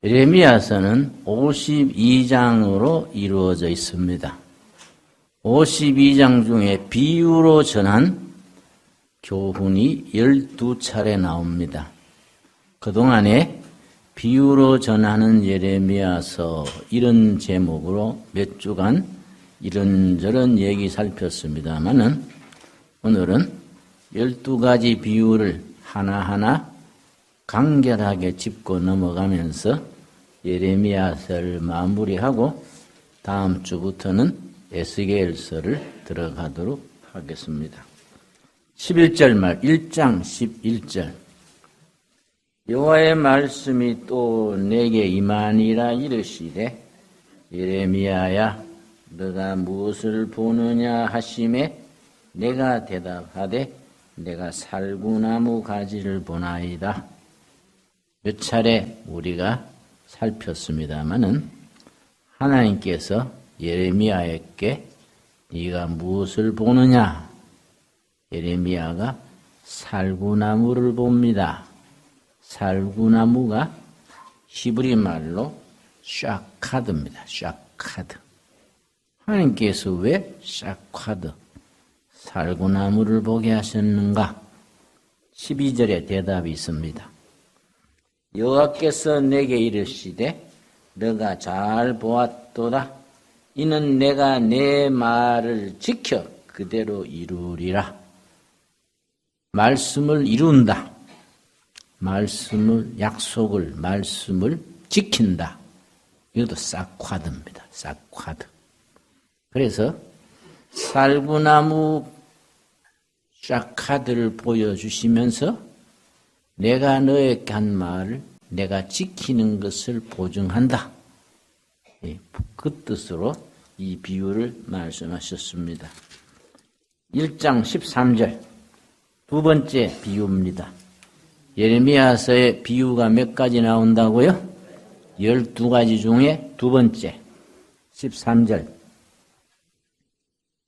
예레미야서는 52장으로 이루어져 있습니다. 52장 중에 비유로 전한 교훈이 12차례 나옵니다. 그동안에 비유로 전하는 예레미야서 이런 제목으로 몇 주간 이런저런 얘기 살폈습니다마는 오늘은 12가지 비유를 하나하나 간결하게 짚고 넘어가면서 예레미야서를 마무리하고 다음 주부터는 에스겔서를 들어가도록 하겠습니다. 11절 말 1장 11절 여호와의 말씀이 또 내게 임하니라 이르시되 예레미야야 너가 무엇을 보느냐 하심에 내가 대답하되 내가 살구나무 가지를 보나이다. 몇 차례 우리가 살폈습니다마는 하나님께서 예레미야에게 네가 무엇을 보느냐? 예레미야가 살구나무를 봅니다. 살구나무가 히브리 말로 샤카드입니다. 샤카드. 하나님께서 왜 샤카드, 살구나무를 보게 하셨는가? 12절에 대답이 있습니다. 여호와께서 내게 이르시되 너가 잘 보았도다. 이는 내가 내 말을 지켜 그대로 이루리라. 말씀을 이룬다. 약속을, 말씀을 지킨다. 이것도 사콰드입니다. 사콰드. 그래서 살구나무 샤카드를 보여주시면서 내가 너에게 한 말을 내가 지키는 것을 보증한다. 그 뜻으로 이 비유를 말씀하셨습니다. 1장 13절 두 번째 비유입니다. 예레미야서에 비유가 몇 가지 나온다고요? 12가지 중에 두 번째 13절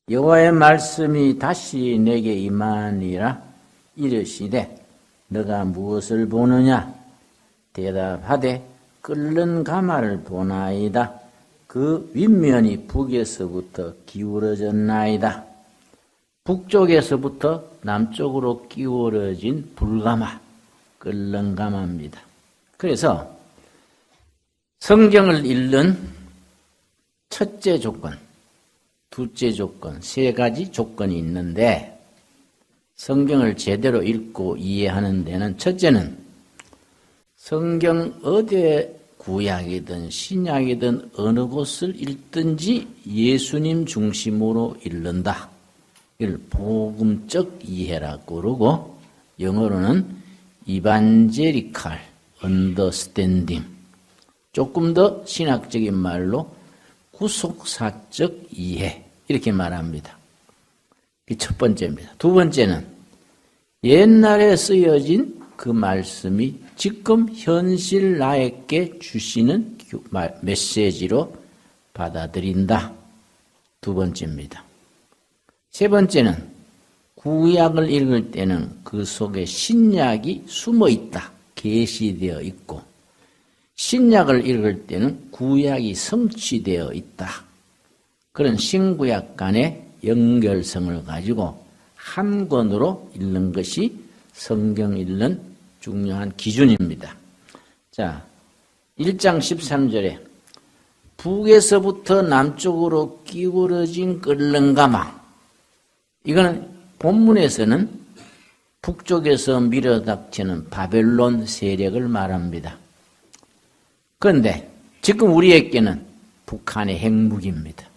여호와의 말씀이 다시 내게 임하니라 이르시되 너가 무엇을 보느냐? 대답하되 끓는 가마를 보나이다. 그 윗면이 북에서부터 기울어졌나이다. 북쪽에서부터 남쪽으로 기울어진 불가마, 끓는 가마입니다. 그래서 성경을 읽는 첫째 조건, 둘째 조건, 세 가지 조건이 있는데 성경을 제대로 읽고 이해하는 데는 첫째는 성경 어디에 구약이든 신약이든 어느 곳을 읽든지 예수님 중심으로 읽는다. 이걸 복음적 이해라고 그러고 영어로는 이반제리칼 언더스탠딩, 조금 더 신학적인 말로 구속사적 이해 이렇게 말합니다. 이 첫 번째입니다. 두 번째는 옛날에 쓰여진 그 말씀이 지금 현실 나에게 주시는 메시지로 받아들인다. 두 번째입니다. 세 번째는 구약을 읽을 때는 그 속에 신약이 숨어 있다. 계시되어 있고 신약을 읽을 때는 구약이 성취되어 있다. 그런 신구약 간의 연결성을 가지고 한 권으로 읽는 것이 성경 읽는 중요한 기준입니다. 자, 1장 13절에 북에서부터 남쪽으로 기울어진 끓는 가마. 이거는 본문에서는 북쪽에서 밀어닥치는 바벨론 세력을 말합니다. 그런데 지금 우리에게는 북한의 핵무기입니다.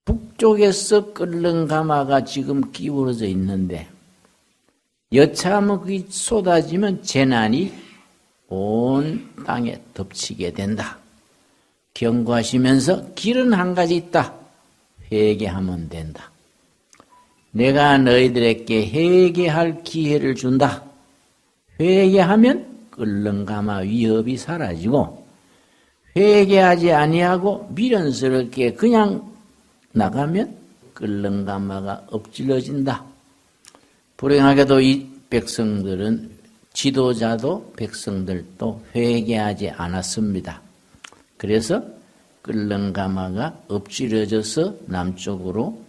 북쪽에서 끓는 가마가 지금 기울어져 있는데 여차하면 그게 쏟아지면 재난이 온 땅에 덮치게 된다. 경고하시면서 길은 한 가지 있다. 회개하면 된다. 내가 너희들에게 회개할 기회를 준다. 회개하면 끓는 가마 위협이 사라지고 회개하지 아니하고 미련스럽게 그냥 나가면 끓는 가마가 엎질러진다. 불행하게도 이 백성들은 지도자도 백성들도 회개하지 않았습니다. 그래서 끓는 가마가 엎질러져서 남쪽으로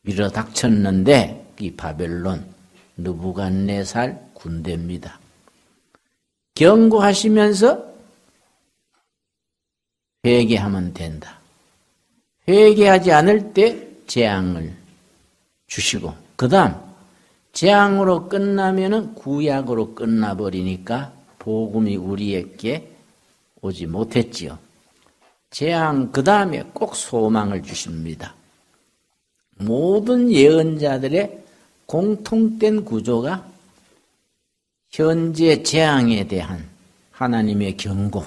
밀어닥쳤는데 이 바벨론 느부갓네살 군대입니다. 경고하시면서 회개하면 된다. 회개하지 않을 때 재앙을 주시고 그 다음 재앙으로 끝나면은 구약으로 끝나버리니까 복음이 우리에게 오지 못했지요. 재앙 그 다음에 꼭 소망을 주십니다. 모든 예언자들의 공통된 구조가 현재 재앙에 대한 하나님의 경고,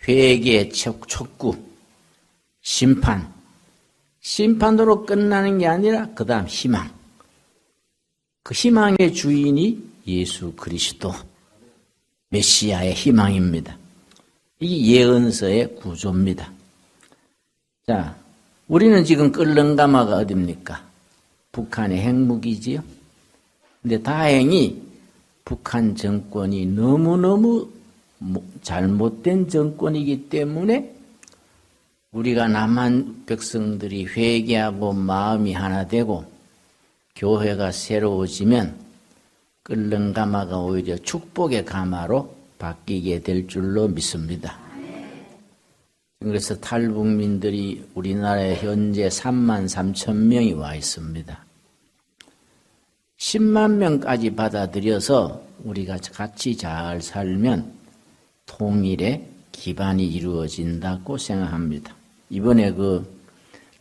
회개 촉구, 심판으로 끝나는 게 아니라 그 다음 희망. 그 희망의 주인이 예수 그리스도, 메시아의 희망입니다. 이 예언서의 구조입니다. 자, 우리는 지금 끓는 가마가 어딥니까? 북한의 핵무기지요. 근데 다행히 북한 정권이 너무너무 잘못된 정권이기 때문에 우리가 남한 백성들이 회개하고 마음이 하나 되고 교회가 새로워지면 끓는 가마가 오히려 축복의 가마로 바뀌게 될 줄로 믿습니다. 그래서 탈북민들이 우리나라에 현재 33,000명이 와 있습니다. 10만 명까지 받아들여서 우리가 같이 잘 살면 통일의 기반이 이루어진다고 생각합니다. 이번에 그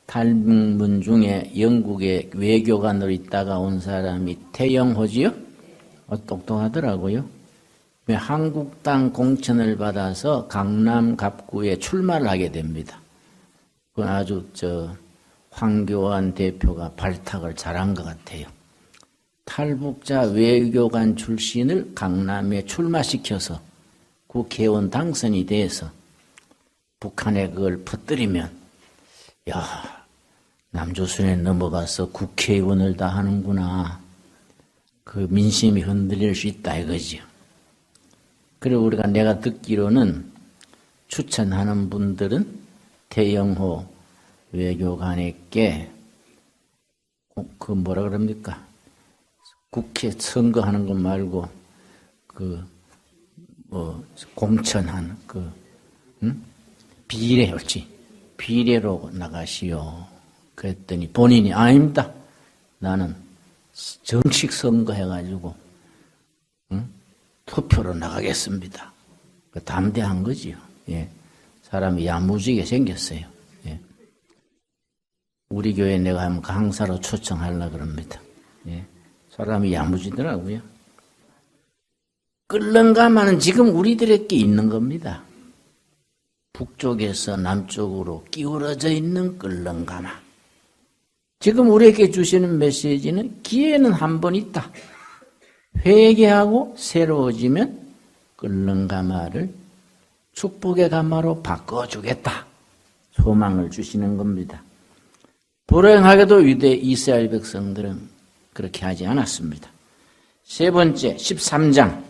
탈북민 중에 영국의 외교관으로 있다가 온 사람이 태영호지요? 똑똑하더라고요. 한국당 공천을 받아서 강남 갑구에 출마를 하게 됩니다. 그건 아주 황교안 대표가 발탁을 잘한 것 같아요. 탈북자 외교관 출신을 강남에 출마시켜서 국회의원 당선이 돼서 북한에 그걸 퍼뜨리면 야, 남조선에 넘어가서 국회의원을 다 하는구나. 그 민심이 흔들릴 수 있다 이거죠. 그리고 내가 듣기로는 추천하는 분들은 태영호 외교관에게 그 뭐라 그럽니까? 국회 선거하는 것 말고 공천한 비례 옳지 비례로 나가시오. 그랬더니 본인이 아닙니다. 나는 정식 선거해가지고 투표로 나가겠습니다. 담대한 거지요. 예. 사람이 야무지게 생겼어요. 예. 우리 교회 내가 하면 강사로 초청하려고 그럽니다. 예. 사람이 야무지더라고요. 끓는 가마는 지금 우리들에게 있는 겁니다. 북쪽에서 남쪽으로 기울어져 있는 끓는 가마. 지금 우리에게 주시는 메시지는 기회는 한 번 있다. 회개하고 새로워지면 끓는 가마를 축복의 가마로 바꿔주겠다. 소망을 주시는 겁니다. 불행하게도 유대 이스라엘 백성들은 그렇게 하지 않았습니다. 세 번째 13장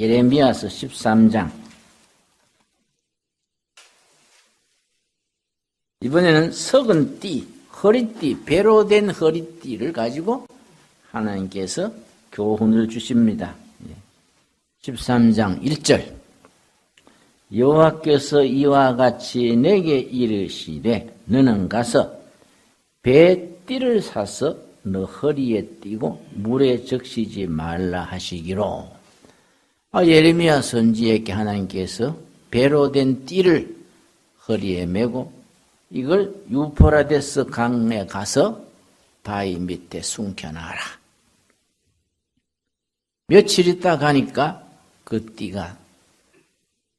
예레미야서 13장 이번에는 썩은 띠, 허리띠, 배로 된 허리띠를 가지고 하나님께서 교훈을 주십니다. 13장 1절 여호와께서 이와 같이 내게 이르시되 너는 가서 배띠를 사서 너 허리에 띠고 물에 적시지 말라 하시기로. 예레미야 선지에게 하나님께서 배로 된 띠를 허리에 메고 이걸 유프라데스 강에 가서 바위 밑에 숨겨놔라. 며칠 있다 가니까 그 띠가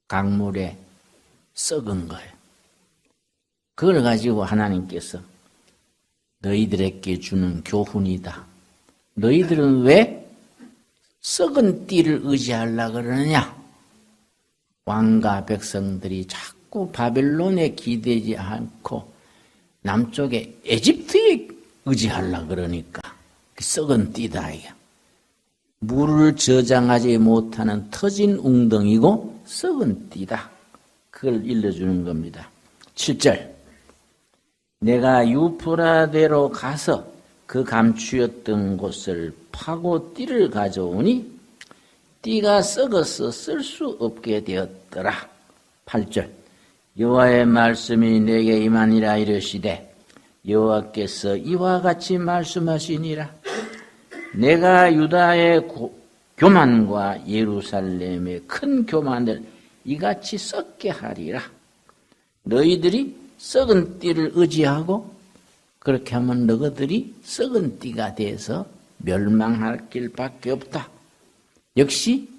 강물에 썩은 거예요. 그걸 가지고 하나님께서 너희들에게 주는 교훈이다. 너희들은 왜 썩은 띠를 의지하려고 그러느냐? 왕과 백성들이 자꾸 바벨론에 기대지 않고 남쪽에 에집트에 의지하려고 그러니까 썩은 띠다. 이게. 물을 저장하지 못하는 터진 웅덩이고 썩은 띠다. 그걸 일러주는 겁니다. 7절. 내가 유프라데로 가서 그 감추었던 곳을 파고 띠를 가져오니 띠가 썩어서 쓸 수 없게 되었더라. 8절. 여호와의 말씀이 내게 임하니라 이르시되 여호와께서 이와 같이 말씀하시니라. 내가 유다의 교만과 예루살렘의 큰 교만을 이같이 썩게 하리라. 너희들이 썩은 띠를 의지하고 그렇게 하면 너희들이 썩은 띠가 돼서 멸망할 길밖에 없다. 역시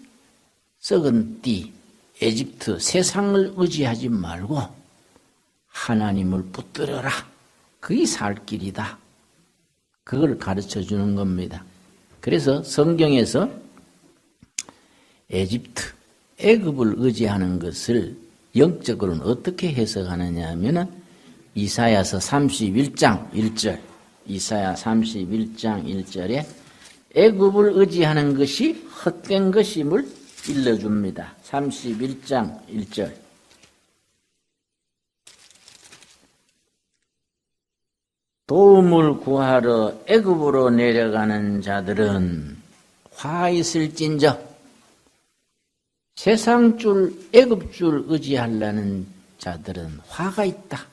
썩은 띠, 에집트, 세상을 의지하지 말고 하나님을 붙들어라. 그게 살 길이다. 그걸 가르쳐 주는 겁니다. 그래서 성경에서 에집트, 애굽을 의지하는 것을 영적으로는 어떻게 해석하느냐 하면은 이사야서 31장 1절, 이사야 31장 1절에 애굽을 의지하는 것이 헛된 것임을 일러줍니다. 31장 1절. 도움을 구하러 애굽으로 내려가는 자들은 화 있을진저. 세상 줄, 애굽 줄 의지하려는 자들은 화가 있다.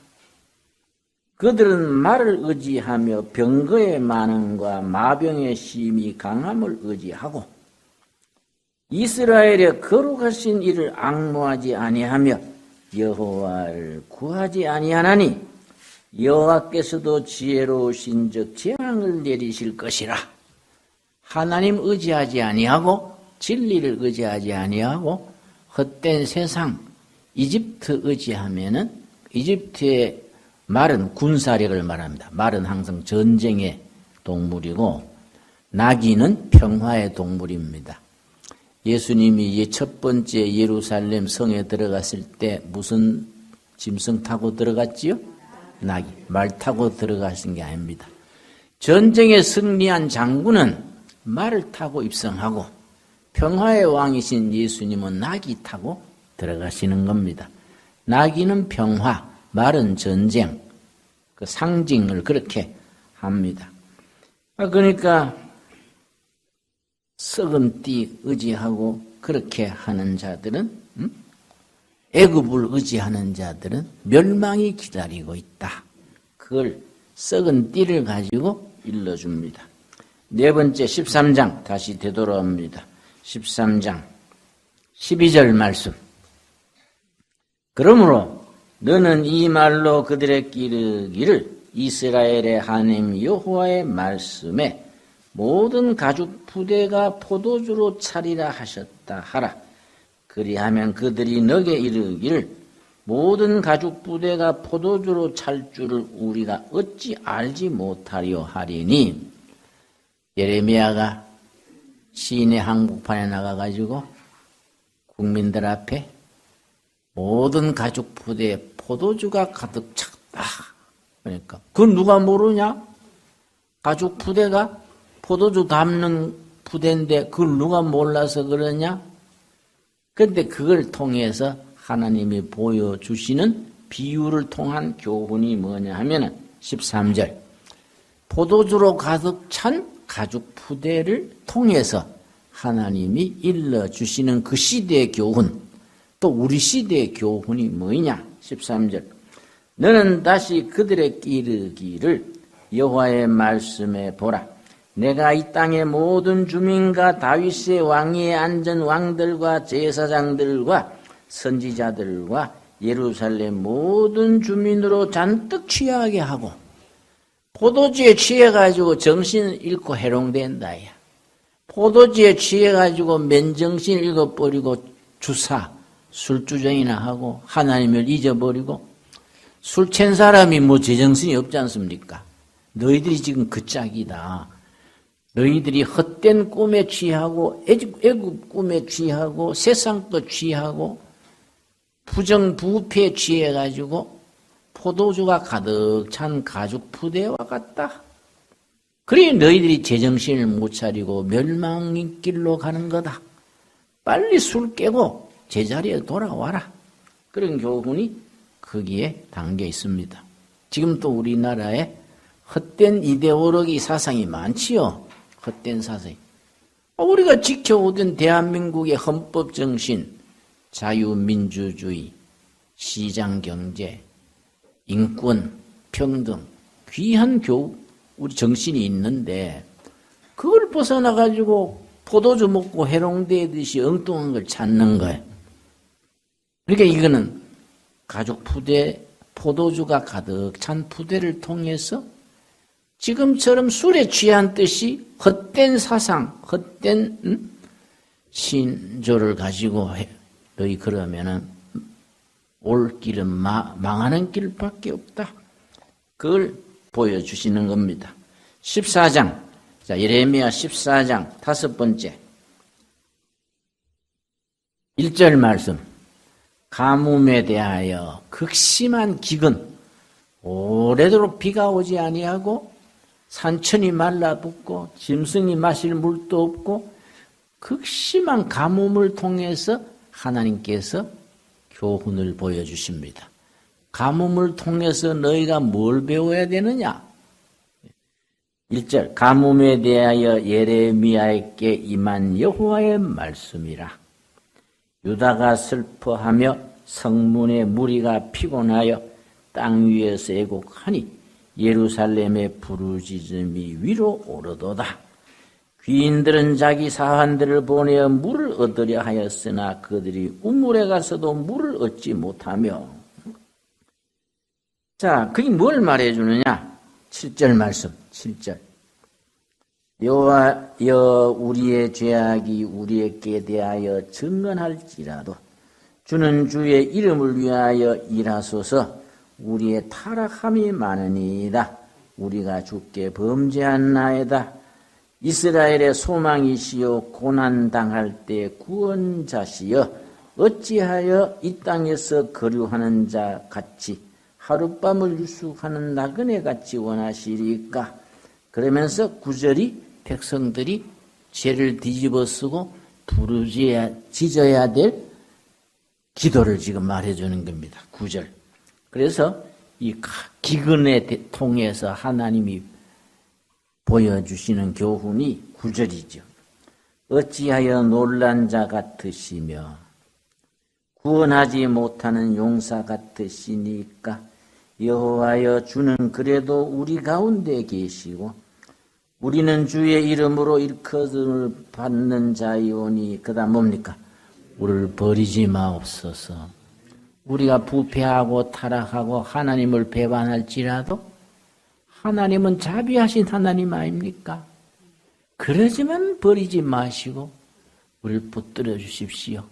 그들은 말을 의지하며 병거의 많음과 마병의 심이 강함을 의지하고 이스라엘의 거룩하신 이를 앙모하지 아니하며 여호와를 구하지 아니하나니 여호와께서도 지혜로우신즉 재앙을 내리실 것이라. 하나님 의지하지 아니하고 진리를 의지하지 아니하고 헛된 세상 이집트 의지하면은 이집트의 말은 군사력을 말합니다. 말은 항상 전쟁의 동물이고 나귀는 평화의 동물입니다. 예수님이 첫 번째 예루살렘 성에 들어갔을 때 무슨 짐승 타고 들어갔지요? 나귀, 말 타고 들어가신 게 아닙니다. 전쟁에 승리한 장군은 말을 타고 입성하고 평화의 왕이신 예수님은 나귀 타고 들어가시는 겁니다. 나귀는 평화, 말은 전쟁, 그 상징을 그렇게 합니다. 그러니까 썩은 띠 의지하고 그렇게 하는 자들은 애굽을 의지하는 자들은 멸망이 기다리고 있다. 그걸 썩은 띠를 가지고 일러줍니다. 네 번째 13장 다시 되돌아옵니다. 13장 12절 말씀. 그러므로 너는 이 말로 그들에게 이르기를 이스라엘의 하나님 여호와의 말씀에 모든 가죽 부대가 포도주로 차리라 하셨다 하라. 그리하면 그들이 너게 이르기를 모든 가죽 부대가 포도주로 찰 줄을 우리가 어찌 알지 못하리요 하리니. 예레미야가 시인의 한복판에 나가가지고 국민들 앞에 모든 가죽 부대에 포도주가 가득 찼다. 그러니까 그건 누가 모르냐? 가죽 부대가 포도주 담는 부대인데 그걸 누가 몰라서 그러냐? 그런데 그걸 통해서 하나님이 보여주시는 비유를 통한 교훈이 뭐냐 하면은 13절 포도주로 가득 찬 가죽 부대를 통해서 하나님이 일러주시는 그 시대의 교훈, 또 우리 시대의 교훈이 뭐냐? 13절 너는 다시 그들에게 이르기를 여호와의 말씀에 보라. 내가 이 땅의 모든 주민과 다윗의 왕위에 앉은 왕들과 제사장들과 선지자들과 예루살렘 모든 주민으로 잔뜩 취하게 하고 포도주에 취해가지고 정신을 잃고 해롱된다. 포도주에 취해가지고 맨정신 잃어버리고 주사, 술주정이나 하고 하나님을 잊어버리고 술 취한 사람이 뭐 제정신이 없지 않습니까? 너희들이 지금 그 짝이다. 너희들이 헛된 꿈에 취하고 애굽 꿈에 취하고 세상도 취하고 부정부패에 취해가지고 포도주가 가득 찬 가죽 부대와 같다. 그래 너희들이 제정신을 못 차리고 멸망의 길로 가는 거다. 빨리 술 깨고 제자리에 돌아와라. 그런 교훈이 거기에 담겨 있습니다. 지금 또 우리나라에 헛된 이데올로기 사상이 많지요. 헛된 사상이. 우리가 지켜오던 대한민국의 헌법 정신, 자유민주주의, 시장경제, 인권, 평등, 귀한 우리 정신이 있는데 그걸 벗어나가지고 포도주 먹고 해롱되듯이 엉뚱한 걸 찾는 거예요. 그러니까 이거는 가족 푸대, 포도주가 가득 찬 푸대를 통해서 지금처럼 술에 취한 듯이 헛된 사상, 헛된 신조를 가지고 너희 그러면은 올 길은 망하는 길밖에 없다. 그걸 보여주시는 겁니다. 14장, 자, 예레미야 14장 5번째 1절 말씀. 가뭄에 대하여 극심한 기근, 오래도록 비가 오지 아니하고 산천이 말라붙고 짐승이 마실 물도 없고 극심한 가뭄을 통해서 하나님께서 교훈을 보여주십니다. 가뭄을 통해서 너희가 뭘 배워야 되느냐? 1절 가뭄에 대하여 예레미야에게 임한 여호와의 말씀이라. 유다가 슬퍼하며 성문의 무리가 피곤하여 땅 위에서 애곡하니 예루살렘의 부르짖음이 위로 오르도다. 귀인들은 자기 사환들을 보내어 물을 얻으려 하였으나 그들이 우물에 가서도 물을 얻지 못하며. 자, 그게 뭘 말해주느냐? 7절 말씀, 7절. 여호와여 우리의 죄악이 우리에게 대하여 증언할지라도 주는 주의 이름을 위하여 일하소서. 우리의 타락함이 많으니이다. 우리가 주께 범죄한나이다. 이스라엘의 소망이시여 고난당할 때 구원자시여 어찌하여 이 땅에서 거류하는 자 같이 하룻밤을 유숙하는 나그네 같이 원하시리까? 그러면서 9절이 백성들이 죄를 뒤집어쓰고 부르짖어야 될 기도를 지금 말해주는 겁니다. 9절. 그래서 이 기근에 통해서 하나님이 보여주시는 교훈이 9절이죠. 어찌하여 놀란 자 같으시며 구원하지 못하는 용사 같으시니까? 여호와여 주는 그래도 우리 가운데 계시고 우리는 주의 이름으로 일컬음을 받는 자이오니. 그다음 뭡니까? 우리를 버리지 마옵소서. 우리가 부패하고 타락하고 하나님을 배반할지라도 하나님은 자비하신 하나님 아닙니까? 그러지만 버리지 마시고 우리를 붙들어 주십시오.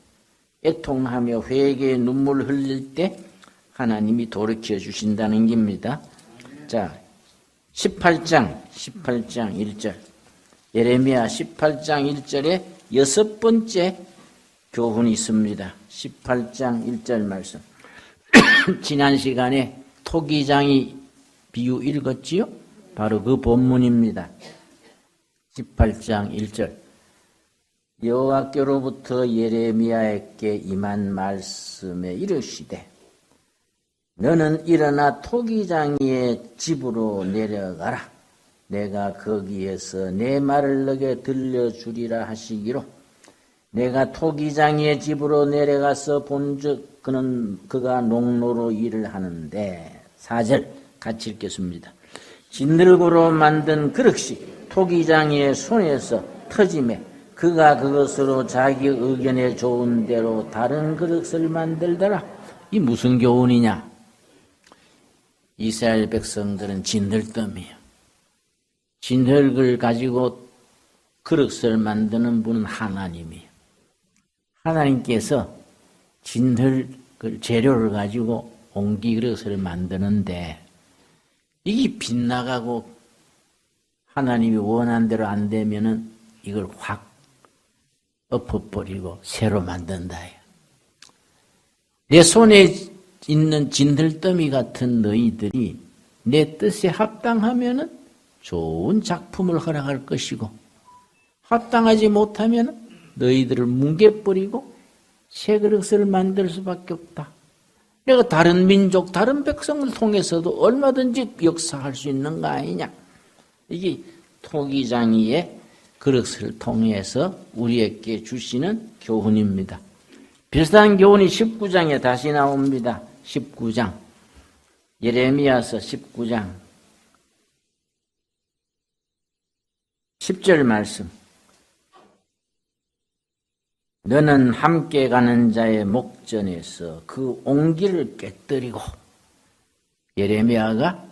애통하며 회개의 눈물 흘릴 때 하나님이 돌이켜 주신다는 겁니다. 자, 18장 1절. 예레미야 18장 1절에 6번째 교훈이 있습니다. 18장 1절 말씀. 지난 시간에 토기장이 비유 읽었지요? 바로 그 본문입니다. 18장 1절. 여호와께로부터 예레미야에게 임한 말씀에 이르시되 너는 일어나 토기장이의 집으로 내려가라. 내가 거기에서 내 말을 너게 들려주리라 하시기로 내가 토기장이의 집으로 내려가서 본즉 그가 농로로 일을 하는데. 4절 같이 읽겠습니다. 진들고로 만든 그릇이 토기장이의 손에서 터지매 그가 그것으로 자기 의견에 좋은 대로 다른 그릇을 만들더라. 이 무슨 교훈이냐? 이스라엘 백성들은 진들더미요. 진흙을 가지고 그릇을 만드는 분은 하나님이에요. 하나님께서 진흙을 재료를 가지고 옹기 그릇을 만드는데 이게 빗나가고 하나님이 원한 대로 안 되면은 이걸 확 엎어버리고 새로 만든다. 내 손에 있는 진들더미 같은 너희들이 내 뜻에 합당하면은 좋은 작품을 허락할 것이고 합당하지 못하면 너희들을 뭉개버리고 새 그릇을 만들 수밖에 없다. 내가 다른 민족, 다른 백성을 통해서도 얼마든지 역사할 수 있는 거 아니냐. 이게 토기장이의 그릇을 통해서 우리에게 주시는 교훈입니다. 비슷한 교훈이 19장에 다시 나옵니다. 19장. 예레미야서 19장. 10절 말씀. 너는 함께 가는 자의 목전에서 그 옹기를 깨뜨리고, 예레미야가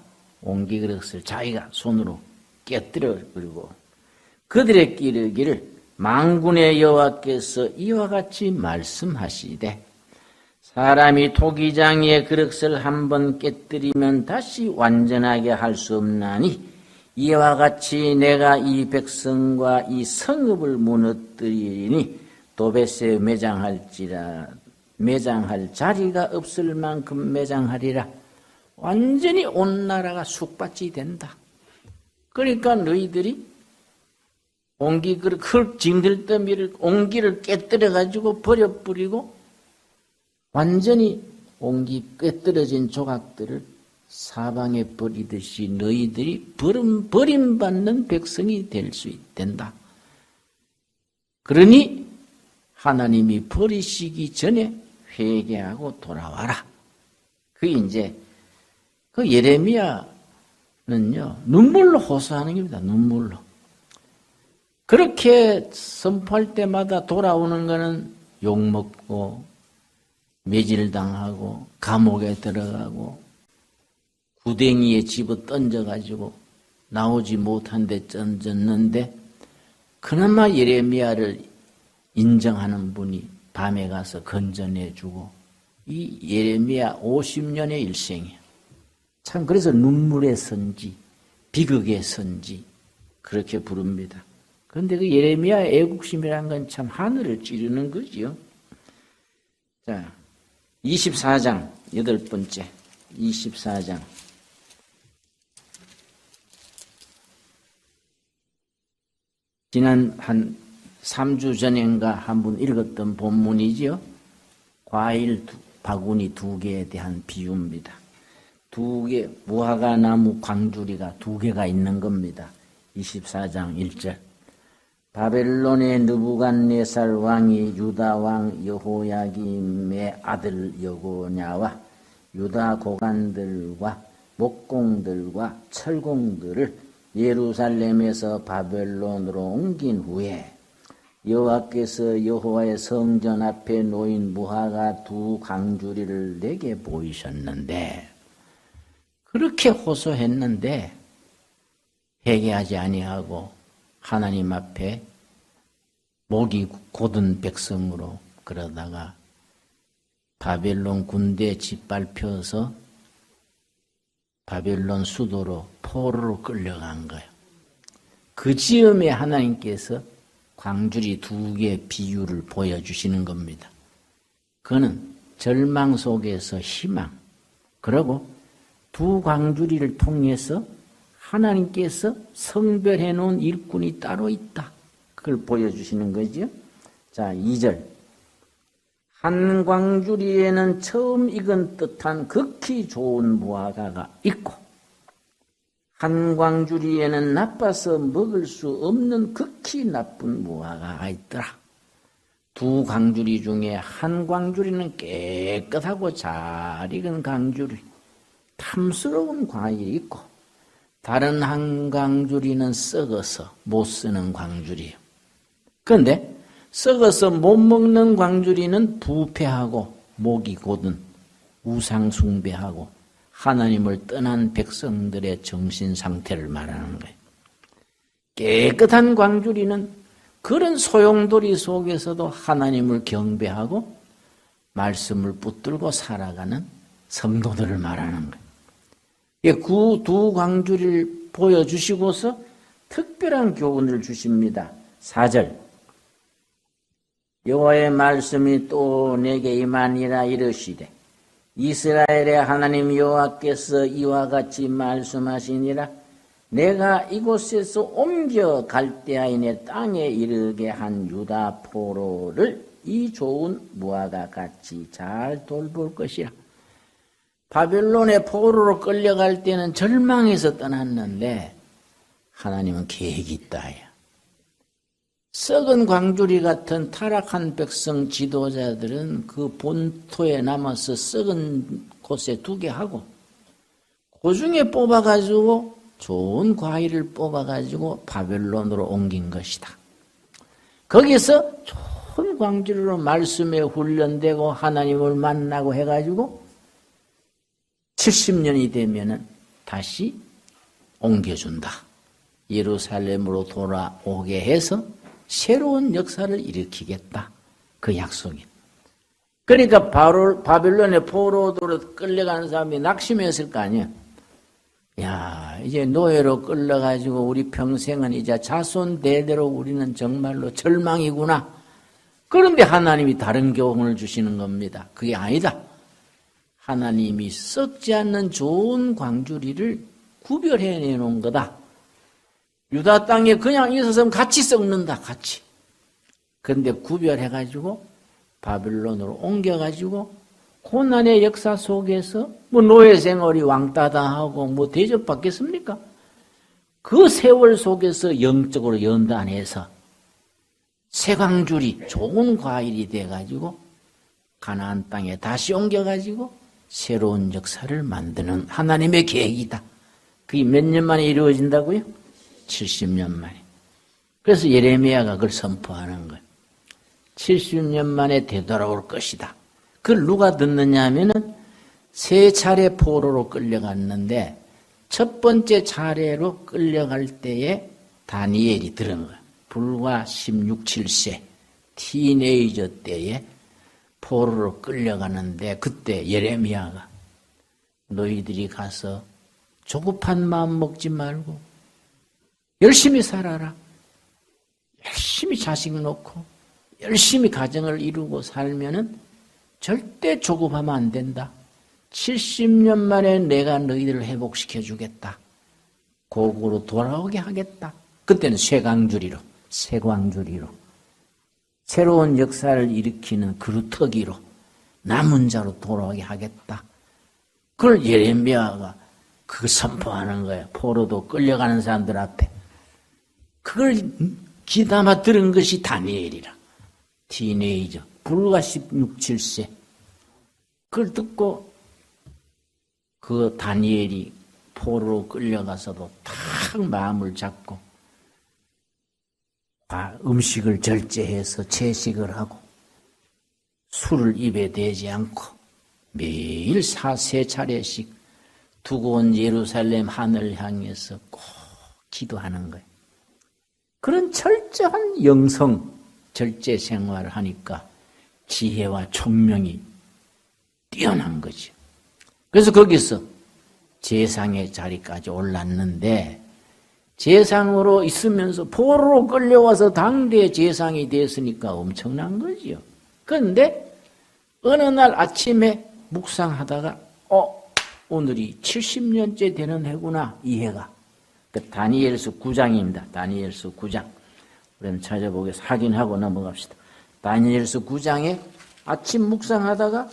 옹기 그릇을 자기가 손으로 깨뜨려 버리고 그들의 이르기를 만군의 여호와께서 이와 같이 말씀하시되 사람이 토기장이의 그릇을 한번 깨뜨리면 다시 완전하게 할 수 없나니 이와 같이 내가 이 백성과 이 성읍을 무너뜨리니 도벳에 매장할 자리가 없을 만큼 매장하리라. 완전히 온 나라가 쑥밭이 된다. 그러니까 너희들이 옹기 그릇 흙 징들더미를 옹기를 깨뜨려 가지고 버려버리고 완전히 옹기 깨뜨려진 조각들을 사방에 버리듯이 너희들이 버림받는 백성이 될 수 있단다. 그러니 하나님이 버리시기 전에 회개하고 돌아와라. 그게 이제 그 예레미야는요 눈물로 호소하는 겁니다. 눈물로. 그렇게 선포할 때마다 돌아오는 거는 욕먹고 매질당하고 감옥에 들어가고 구덩이에 집어 던져가지고 나오지 못한 데 던졌는데 그나마 예레미야를 인정하는 분이 밤에 가서 건져내주고 이 예레미야 50년의 일생이야. 참 그래서 눈물의 선지, 비극의 선지 그렇게 부릅니다. 그런데 그 예레미야의 애국심이라는 건 참 하늘을 찌르는 거지요. 자, 24장 8번째 24장 지난 한 3주 전인가 한 번 읽었던 본문이지요. 과일 바구니 2개에 대한 비유입니다. 2개 무화과 나무 광주리가 2개가 있는 겁니다. 24장 1절 바벨론의 느부갓네살 왕이 유다 왕 여호야김의 아들 여고냐와 유다 고관들과 목공들과 철공들을 예루살렘에서 바벨론으로 옮긴 후에 여호와께서 여호와의 성전 앞에 놓인 무화과 2 광주리를 내게 보이셨는데 그렇게 호소했는데 회개하지 아니하고 하나님 앞에 목이 곧은 백성으로 그러다가 바벨론 군대에 짓밟혀서 바벨론 수도로 포로로 끌려간 거예요. 그 즈음에 하나님께서 광주리 2개의 비유를 보여주시는 겁니다. 그는 절망 속에서 희망, 그리고 2 광주리를 통해서 하나님께서 성별해 놓은 일꾼이 따로 있다. 그걸 보여주시는 거죠. 자, 2절. 한 광주리에는 처음 익은 듯한 극히 좋은 무화과가 있고 한 광주리에는 나빠서 먹을 수 없는 극히 나쁜 무화과가 있더라. 2 광주리 중에 한 광주리는 깨끗하고 잘 익은 광주리, 탐스러운 과일이 있고 다른 한 광주리는 썩어서 못 쓰는 광주리예요. 그런데 썩어서 못 먹는 광주리는 부패하고 목이 곧은 우상 숭배하고 하나님을 떠난 백성들의 정신 상태를 말하는 거예요. 깨끗한 광주리는 그런 소용돌이 속에서도 하나님을 경배하고 말씀을 붙들고 살아가는 성도들을 말하는 거예요. 그 2 광주리를 보여주시고서 특별한 교훈을 주십니다. 4절. 여호와의 말씀이 또 내게 임하니라 이르시되 이스라엘의 하나님 여호와께서 이와 같이 말씀하시니라. 내가 이곳에서 옮겨 갈대아인의 땅에 이르게 한 유다 포로를 이 좋은 무화과 같이 잘 돌볼 것이라. 바벨론의 포로로 끌려갈 때는 절망해서 떠났는데 하나님은 계획이 있다. 썩은 광주리 같은 타락한 백성 지도자들은 그 본토에 남아서 썩은 곳에 두게 하고 그 중에 뽑아가지고 좋은 과일을 뽑아가지고 바벨론으로 옮긴 것이다. 거기서 좋은 광주리로 말씀에 훈련되고 하나님을 만나고 해가지고 70년이 되면은 다시 옮겨준다. 예루살렘으로 돌아오게 해서 새로운 역사를 일으키겠다. 그 약속이. 그러니까 바벨론의 포로도로 끌려가는 사람이 낙심했을 거 아니에요. 야, 이제 노예로 끌려가지고 우리 평생은 이제 자손 대대로 우리는 정말로 절망이구나. 그런데 하나님이 다른 교훈을 주시는 겁니다. 그게 아니다. 하나님이 썩지 않는 좋은 광주리를 구별해 놓은 거다. 유다 땅에 그냥 있었으면 같이 썩는다. 같이. 그런데 구별해가지고 바벨론으로 옮겨가지고 고난의 역사 속에서 뭐 노예 생활이 왕따 당하고 뭐 대접받겠습니까? 그 세월 속에서 영적으로 연단해서 새광줄이 좋은 과일이 돼가지고 가나안 땅에 다시 옮겨가지고 새로운 역사를 만드는 하나님의 계획이다. 그게 몇 년 만에 이루어진다고요? 70년 만에. 그래서 예레미야가 그걸 선포하는 거예요. 70년 만에 되돌아올 것이다. 그걸 누가 듣느냐 하면은 세 차례 포로로 끌려갔는데 첫 번째 차례로 끌려갈 때에 다니엘이 들은 거예요. 불과 16, 7세 티네이저 때에 포로로 끌려가는데 그때 예레미야가 너희들이 가서 조급한 마음 먹지 말고 열심히 살아라. 열심히 자식 놓고 열심히 가정을 이루고 살면은 절대 조급하면 안 된다. 70년 만에 내가 너희들을 회복시켜 주겠다. 고국으로 돌아오게 하겠다. 그때는 쇠광주리로, 새광주리로 새로운 역사를 일으키는 그루터기로 남은 자로 돌아오게 하겠다. 그걸 예레미야가 그걸 선포하는 거예요. 포로도 끌려가는 사람들 앞에. 그걸 귀담아 들은 것이 다니엘이라. 티네이저, 불과 16, 7세. 그걸 듣고 그 다니엘이 포로로 끌려가서도 탁 마음을 잡고 음식을 절제해서 채식을 하고 술을 입에 대지 않고 매일 세 차례씩 두고 온 예루살렘 하늘 향해서 꼭 기도하는 거예요. 그런 철저한 영성 절제 생활을 하니까 지혜와 총명이 뛰어난 거죠. 그래서 거기서 제상의 자리까지 올랐는데 제상으로 있으면서 포로로 끌려와서 당대의 제상이 됐으니까 엄청난 거지요. 그런데 어느 날 아침에 묵상하다가 오늘이 70년째 되는 해구나 이 해가. 그 다니엘서 9장입니다. 다니엘서 9장. 그럼 찾아보겠습니다. 확인하고 넘어갑시다. 다니엘서 9장에 아침 묵상하다가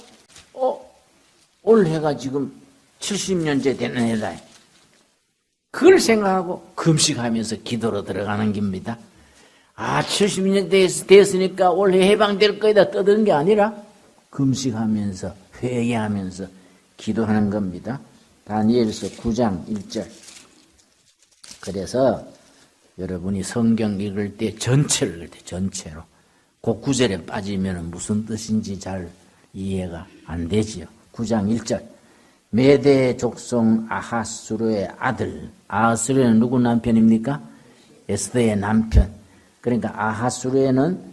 올해가 지금 70년째 되는 해다. 그걸 생각하고 금식하면서 기도로 들어가는 겁니다. 70년 됐으니까 올해 해방될 거이다 떠드는 게 아니라 금식하면서 회개하면서 기도하는 겁니다. 다니엘서 9장 1절. 그래서 여러분이 성경 읽을 때 전체를 읽을 때 전체로 그 구절에 빠지면 무슨 뜻인지 잘 이해가 안 되지요. 9장 1절. 메대 족속 아하수르의 아들. 아하수르는 누구 남편입니까? 에스더의 남편. 그러니까 아하수르에는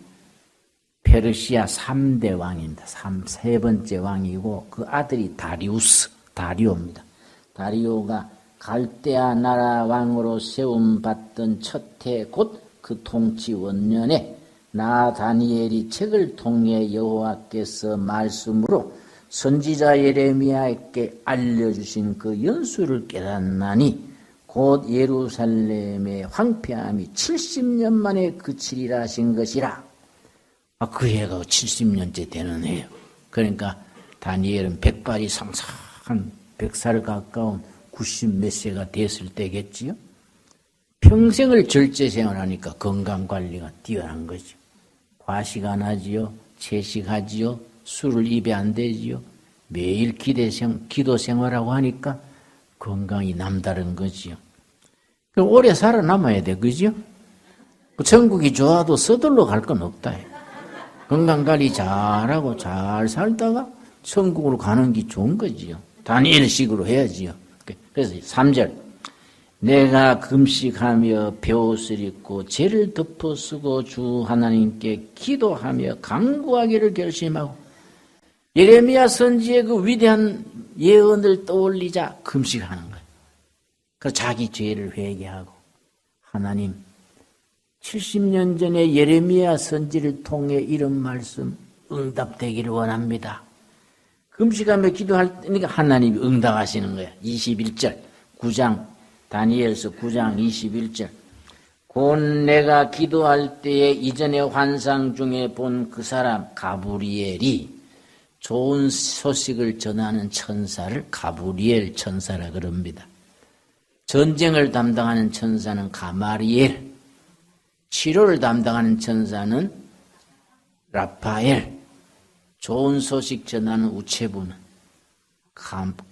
페르시아 3대 왕입니다. 세 번째 왕이고 그 아들이 다리오입니다. 다리오가 갈대아 나라 왕으로 세움받던 첫 해 곧 그 통치 원년에 나 다니엘이 책을 통해 여호와께서 말씀으로 선지자 예레미야에게 알려주신 그 연수를 깨닫나니 곧 예루살렘의 황폐함이 70년 만에 그치리라 하신 것이라. 그 해가 70년째 되는 해요. 그러니까 다니엘은 백발이 상상한 100살 가까운 90 몇 세가 됐을 때겠지요. 평생을 절제 생활하니까 건강관리가 뛰어난 거죠. 과식 안 하지요. 채식하지요. 술을 입에 안 대지요. 매일 기도 생활하고 하니까 건강이 남다른 거지요. 그럼 오래 살아남아야 돼. 그죠? 천국이 좋아도 서둘러 갈 건 없다. 건강관리 잘하고 잘 살다가 천국으로 가는 게 좋은 거지요. 다니엘식으로 해야지요. 그래서 3절 내가 금식하며 베옷을 입고 죄를 덮어쓰고 주 하나님께 기도하며 간구하기를 결심하고 예레미야 선지의 그 위대한 예언을 떠올리자 금식하는 거예요. 그래서 자기 죄를 회개하고 하나님 70년 전에 예레미야 선지를 통해 이런 말씀 응답되기를 원합니다. 금식하며 기도할 때니까 하나님이 응답하시는 거야. 21절 9장 다니엘서 9장 21절 곧 내가 기도할 때에 이전의 환상 중에 본 그 사람 가브리엘이 좋은 소식을 전하는 천사를 가브리엘 천사라 그럽니다. 전쟁을 담당하는 천사는 가마리엘, 치료를 담당하는 천사는 라파엘, 좋은 소식 전하는 우체부는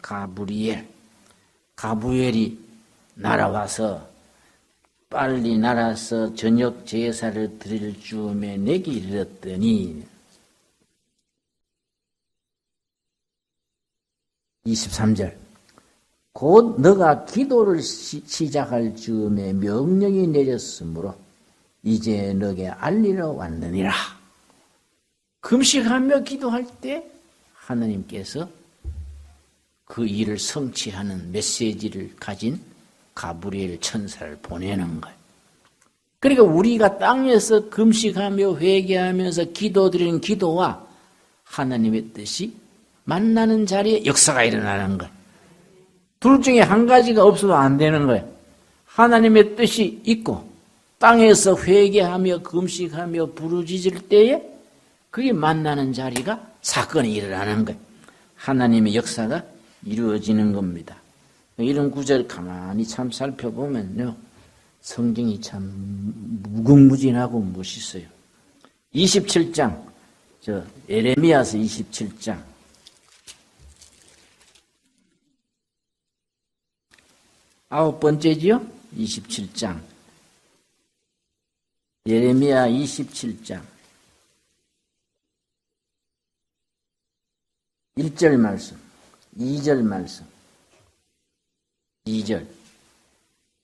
가브리엘. 가브리엘이 날아와서 빨리 날아서 저녁 제사를 드릴 즈음에 내게 이르렀더니 23절 곧 너가 기도를 시작할 즈음에 명령이 내렸으므로 이제 너게 알리러 왔느니라. 금식하며 기도할 때 하나님께서 그 일을 성취하는 메시지를 가진 가브리엘 천사를 보내는 거예요. 그러니까 우리가 땅에서 금식하며 회개하면서 기도드리는 기도와 하나님의 뜻이 만나는 자리에 역사가 일어나는 거예요. 둘 중에 한 가지가 없어도 안 되는 거예요. 하나님의 뜻이 있고 땅에서 회개하며 금식하며 부르짖을 때에 그게 만나는 자리가 사건이 일어나는 거예요. 하나님의 역사가 이루어지는 겁니다. 이런 구절 가만히 참 살펴보면요. 성경이 참 무궁무진하고 멋있어요. 27장, 예레미야서 27장. 아홉 번째지요? 27장. 예레미야 27장. 1절 말씀, 2절 말씀. 2절.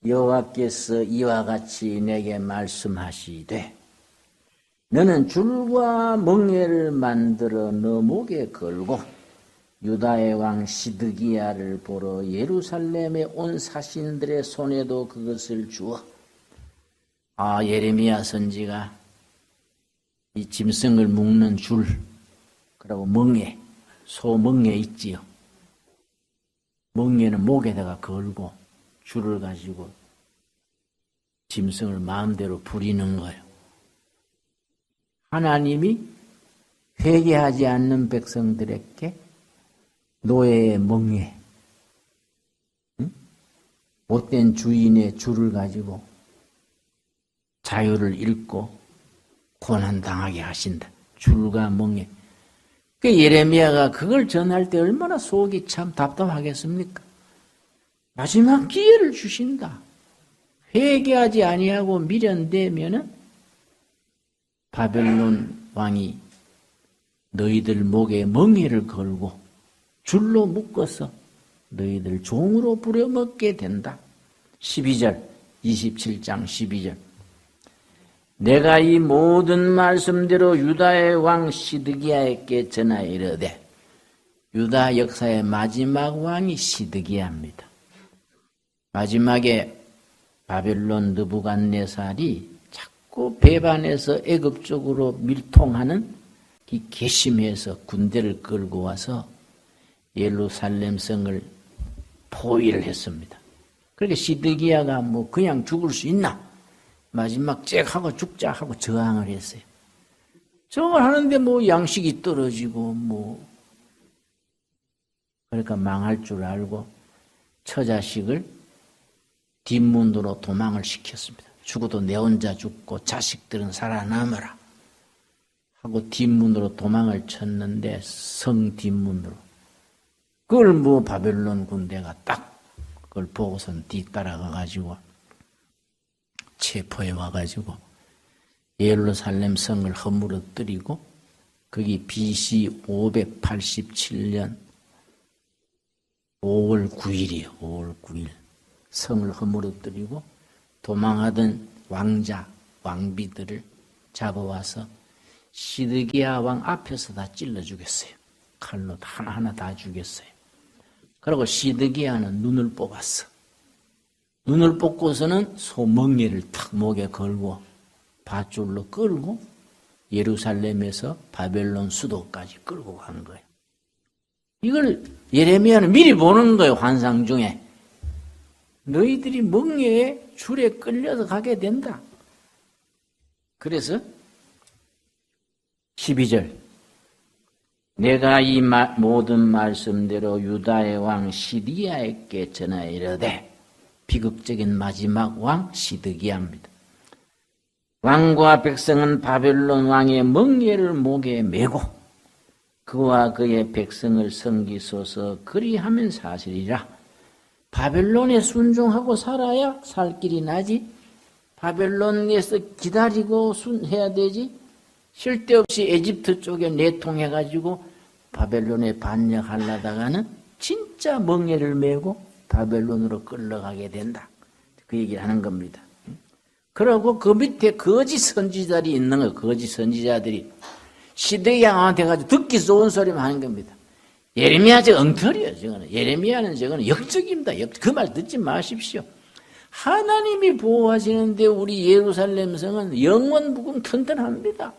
여호와께서 이와 같이 내게 말씀하시되 너는 줄과 멍에를 만들어 너 목에 걸고 유다의 왕 시드기야를 보러 예루살렘에 온 사신들의 손에도 그것을 주어. 예레미야 선지가 이 짐승을 묶는 줄, 그리고 멍에, 소멍에 있지요. 멍에는 목에다가 걸고 줄을 가지고 짐승을 마음대로 부리는 거예요. 하나님이 회개하지 않는 백성들에게 노예의 멍에, 못된 주인의 줄을 가지고 자유를 잃고 고난당하게 하신다. 줄과 멍에. 그 예레미야가 그걸 전할 때 얼마나 속이 참 답답하겠습니까? 마지막 기회를 주신다. 회개하지 아니하고 미련되면은 바벨론 왕이 너희들 목에 멍에를 걸고 줄로 묶어서 너희들 종으로 부려먹게 된다. 12절, 27장 12절. 내가 이 모든 말씀대로 유다의 왕 시드기야에게 전하여 이르되, 유다 역사의 마지막 왕이 시드기야입니다. 마지막에 바벨론 느부갓네살이 자꾸 배반해서 애굽 쪽으로 밀통하는 이 괘씸해서 군대를 끌고 와서 예루살렘 성을 포위를 했습니다. 그렇게 시드기야가 뭐 그냥 죽을 수 있나? 마지막 쨍 하고 죽자 하고 저항을 했어요. 저항을 하는데 뭐 양식이 떨어지고 뭐 그러니까 망할 줄 알고 처자식을 뒷문으로 도망을 시켰습니다. 죽어도 내 혼자 죽고 자식들은 살아남아라 하고 뒷문으로 도망을 쳤는데 성 뒷문으로 그걸 뭐 바벨론 군대가 딱 그걸 보고선 뒤따라가 가지고 체포해 와 가지고 예루살렘 성을 허물어뜨리고 거기 BC 587년 5월 9일이에요. 5월 9일 성을 허물어뜨리고 도망하던 왕자, 왕비들을 잡아와서 시드기야 왕 앞에서 다 찔러 죽였어요. 칼로 하나하나 다 죽였어요. 그리고 시드기야는 눈을 뽑았어. 눈을 뽑고서는 소멍에를 탁 목에 걸고 밧줄로 끌고 예루살렘에서 바벨론 수도까지 끌고 간 거예요. 이걸 예레미야는 미리 보는 거예요. 환상 중에. 너희들이 멍에에 줄에 끌려서 가게 된다. 그래서 12절 내가 이 모든 말씀대로 유다의 왕 시드기야에게 전하여 이르되 비극적인 마지막 왕 시드기야입니다. 왕과 백성은 바벨론 왕의 멍에를 목에 메고 그와 그의 백성을 섬기소서 그리하면 사실이라. 바벨론에 순종하고 살아야 살 길이 나지. 바벨론에서 기다리고 해야 되지. 쓸데없이 에집트 쪽에 내통해가지고 바벨론에 반역하려다가는 진짜 멍에를 메고 바벨론으로 끌려가게 된다. 그 얘기를 하는 겁니다. 그러고 그 밑에 거짓 선지자들이 있는 거예요. 거짓 선지자들이 시드기야한테 돼가지고 듣기 좋은 소리만 하는 겁니다. 예레미야 저 엉터리예요. 저거는 예레미야는 저거는 역적입니다. 그 말 듣지 마십시오. 하나님이 보호하시는데 우리 예루살렘 성은 영원 부금 튼튼합니다.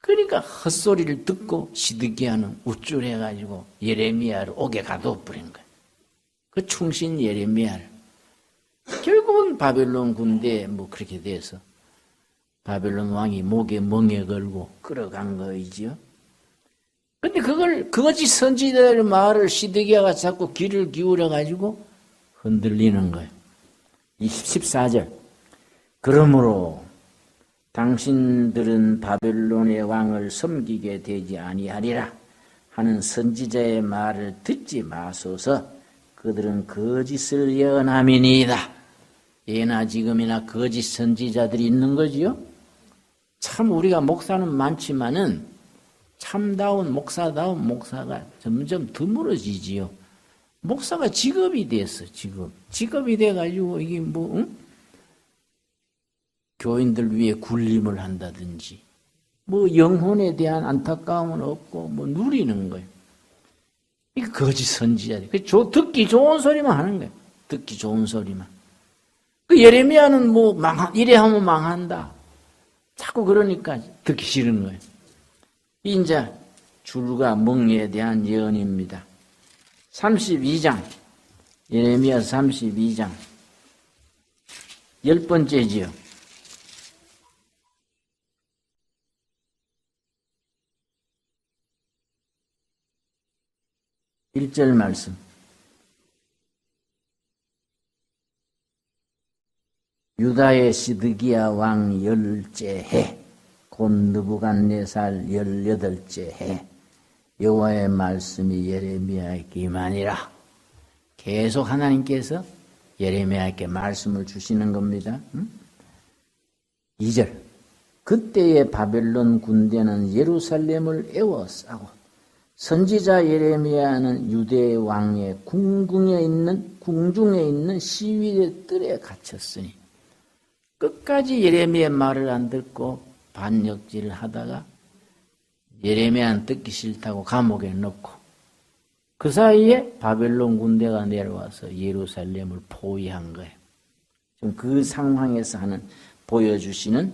그러니까 헛소리를 듣고 시드기야는 우쭐해가지고 예레미야를 옥에 가둬버린 거예요. 그 충신 예레미야를. 결국은 바벨론 군대에 뭐 그렇게 돼서 바벨론 왕이 목에 멍에 걸고 끌어간 거이지요. 근데 그걸 거짓 선지자의 말을 시드기야가 자꾸 귀를 기울여 가지고 흔들리는 거예요. 14절 그러므로 당신들은 바벨론의 왕을 섬기게 되지 아니하리라 하는 선지자의 말을 듣지 마소서. 그들은 거짓을 예언함이니이다. 예나 지금이나 거짓 선지자들이 있는 거지요. 참 우리가 목사는 많지만은 참다운 목사다운 목사가 점점 드물어지지요. 목사가 직업이 됐어. 직업이 돼가지고 이게 뭐 응? 교인들 위해 굴림을 한다든지 뭐 영혼에 대한 안타까움은 없고 뭐 누리는 거예요. 이게 거짓 선지자들. 듣기 좋은 소리만 하는 거예요. 듣기 좋은 소리만. 그 예레미야는 뭐 이래 하면 망한다. 자꾸 그러니까 듣기 싫은 거예요. 이제 줄과 멍에에 대한 예언입니다. 32장 예레미야 32장 10번째지요. 1절 말씀. 유다의 시드기야 왕 10째 해, 곧 느부갓네살 18째 해, 여호와의 말씀이 예레미야에게 임하니라. 계속 하나님께서 예레미야에게 말씀을 주시는 겁니다. 2절. 그때의 바벨론 군대는 예루살렘을 에워싸고 선지자 예레미야는 유대 왕의 궁중에 있는 시위의 뜰에 갇혔으니 끝까지 예레미야의 말을 안 듣고 반역질을 하다가 예레미야는 듣기 싫다고 감옥에 넣고 그 사이에 바벨론 군대가 내려와서 예루살렘을 포위한 거예요. 지금 그 상황에서 보여주시는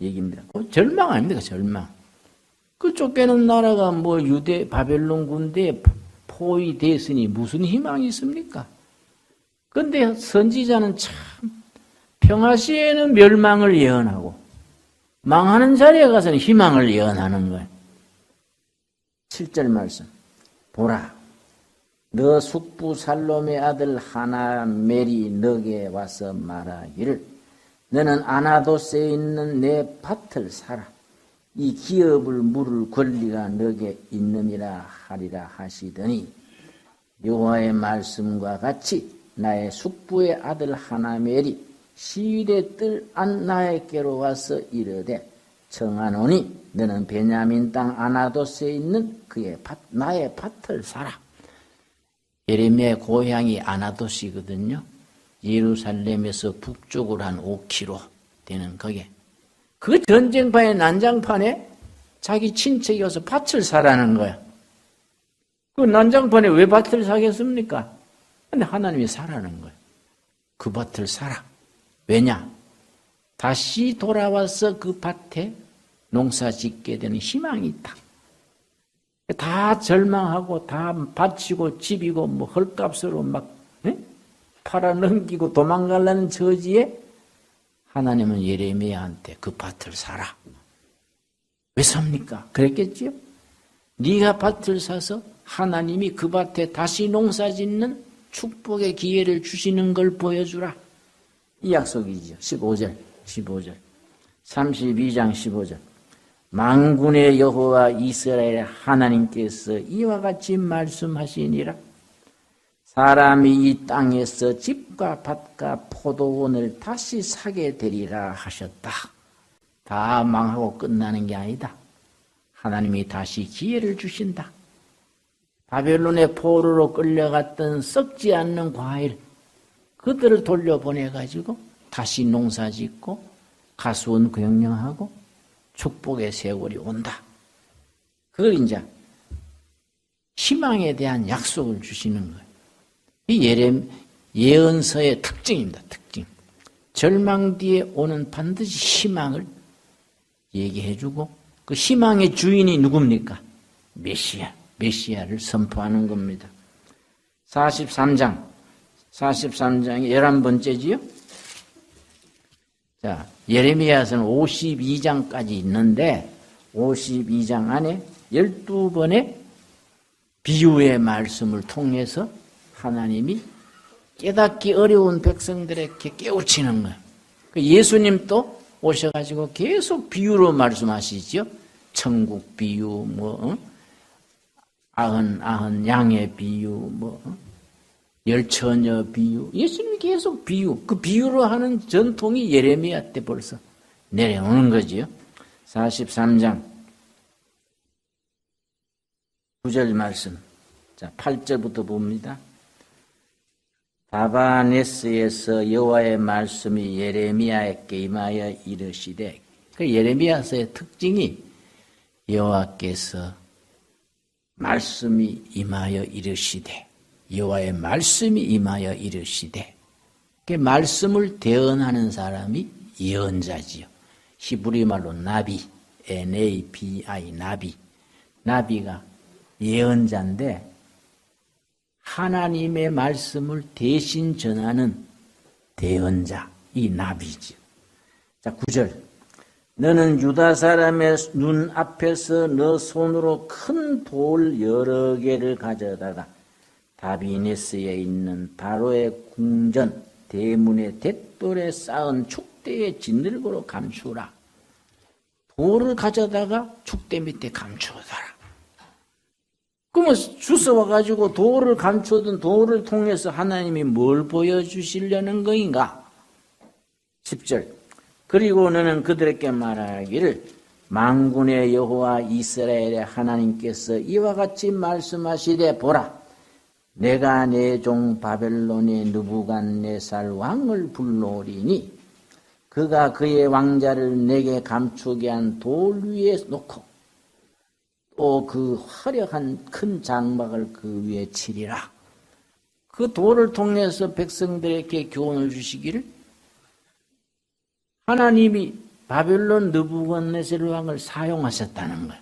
얘기입니다. 절망 아닙니까? 절망. 그 쫓겨난 나라가 뭐 바벨론 군대에 포위됐으니 무슨 희망이 있습니까? 근데 선지자는 참 평화시에는 멸망을 예언하고 망하는 자리에 가서는 희망을 예언하는 거예요. 7절 말씀 보라 너 숙부 살롬의 아들 하나멜이 너게 와서 말하기를 너는 아나도스에 있는 내 밭을 사라. 이 기업을 물을 권리가 너게 있느니라 하리라 하시더니 여호와의 말씀과 같이 나의 숙부의 아들 하나멜이 시위대 뜰 안 나에게로 와서 이르되 청하노니 너는 베냐민 땅 아나도스에 있는 그의 밭 나의 밭을 사라. 예레미야의 고향이 아나도스이거든요. 예루살렘에서 북쪽으로 한 5km 되는 거기에 그 전쟁판에 난장판에 자기 친척이 와서 밭을 사라는 거야. 그 난장판에 왜 밭을 사겠습니까? 근데 하나님이 사라는 거야. 그 밭을 사라. 왜냐? 다시 돌아와서 그 밭에 농사 짓게 되는 희망이 있다. 다 절망하고 다 바치고 집이고 뭐 헐값으로 막 팔아 넘기고 도망가려는 처지에 하나님은 예레미야한테 그 밭을 사라. 왜 삽니까? 그랬겠지요? 네가 밭을 사서 하나님이 그 밭에 다시 농사 짓는 축복의 기회를 주시는 걸 보여주라. 이 약속이죠. 15절 32장 15절 만군의 여호와 이스라엘 하나님께서 이와 같이 말씀하시니라. 사람이 이 땅에서 집과 밭과 포도원을 다시 사게 되리라 하셨다. 다 망하고 끝나는 게 아니다. 하나님이 다시 기회를 주신다. 바벨론의 포로로 끌려갔던 썩지 않는 과일 그들을 돌려보내가지고 다시 농사짓고 가수원 경영하고 축복의 세월이 온다. 그걸 이제 희망에 대한 약속을 주시는 거예요. 이 예언서의 특징입니다. 특징. 절망 뒤에 오는 반드시 희망을 얘기해주고 그 희망의 주인이 누굽니까? 메시아를 선포하는 겁니다. 43장 43장이 11번째지요? 자, 예레미야서는 52장까지 있는데 52장 안에 12번의 비유의 말씀을 통해서 하나님이 깨닫기 어려운 백성들에게 깨우치는 거예요. 예수님도 오셔가지고 계속 비유로 말씀하시죠. 천국 비유, 아흔 양의 비유, 열처녀 비유. 예수님이 계속 비유, 그 비유로 하는 전통이 예레미야 때 벌써 내려오는 거지요. 43장 9절 말씀. 자, 8절부터 봅니다. 다바네스에서 여호와의 말씀이 예레미야에게 임하여 이르시되, 그 예레미야서의 특징이 여호와께서 말씀이 임하여 이르시되, 여호와의 말씀이 임하여 이르시되, 그 말씀을 대언하는 사람이 예언자지요. 히브리 말로 나비, N-A-B-I, 나비. 나비가 예언자인데 하나님의 말씀을 대신 전하는 대언자, 이 나비지요. 자, 9절. 너는 유다 사람의 눈 앞에서 너 손으로 큰 돌 여러 개를 가져다가 다비네스에 있는 바로의 궁전 대문의 댓돌에 쌓은 축대의 진늘고로 감추라. 돌을 가져다가 축대 밑에 감추어둬라. 그러면 주워와가지고 돌을 감추던 돌을 통해서 하나님이 뭘 보여주시려는 거인가? 10절. 그리고 너는 그들에게 말하기를 만군의 여호와 이스라엘의 하나님께서 이와 같이 말씀하시되 보라. 내가 내 종 바벨론의 느부갓네살 왕을 불러오리니 그가 그의 왕자를 내게 감추게 한 돌 위에 놓고 또 그 화려한 큰 장막을 그 위에 치리라. 그 돌을 통해서 백성들에게 교훈을 주시기를 하나님이 바벨론 느부갓네살 왕을 사용하셨다는 거예요.